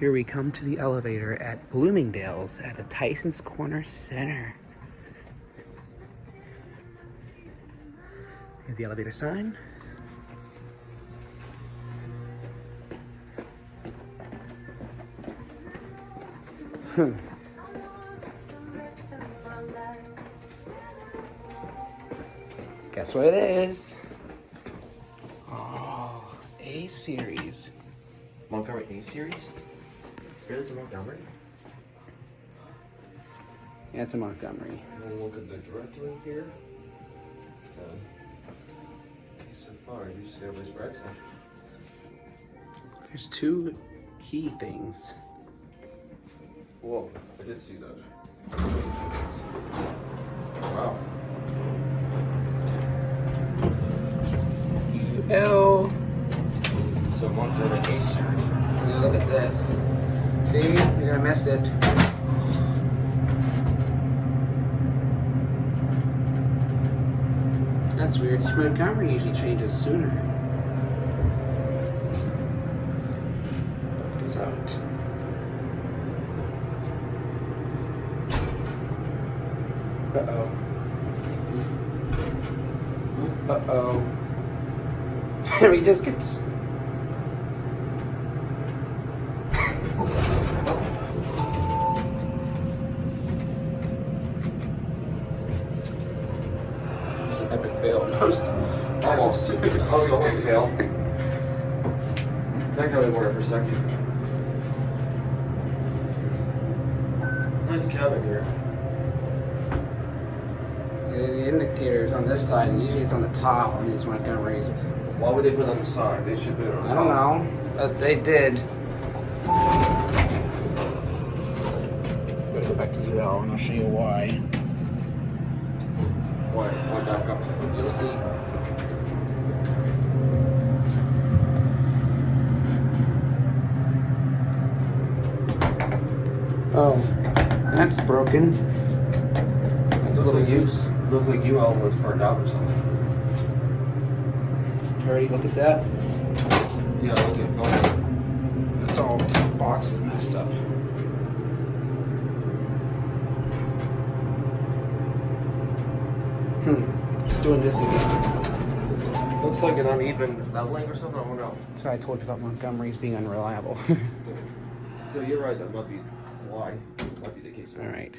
Here we come to the elevator at Bloomingdales at the Tyson's Corner Center. Here's the elevator sign. Guess what it is? Oh, A series. Montgomery A series? Really, it's a Montgomery? Yeah, it's a Montgomery. And then look at the directory here. Okay, so far, you see everybody's brags now. There's two key things. Whoa, I did see those. Wow. L. So Montgomery A series. Yeah, look at this. See? You're gonna miss it. That's weird. Montgomery usually changes sooner. Book goes out. Uh-oh. Uh-oh. We just get... It's an epic fail. Almost. I was almost a fail. That got me worried for a second. Nice cabin here. The indicator's on this side, and usually it's on the top on these Montgomerys. Why would they put it on the side? They should put it on the I top. don't know, but they did. Better go back to UL, and I'll show you why. Why back up? You'll see. Oh, that's broken. That's a little use. Looked like UL was burned out or something. Already look at that. Yeah, I looked at it. It's all boxes messed up. Just doing this again. Looks like an uneven leveling or something. I don't know. That's why I told you about Montgomery's being unreliable. So you're right. That might be why. Might be the case. All right.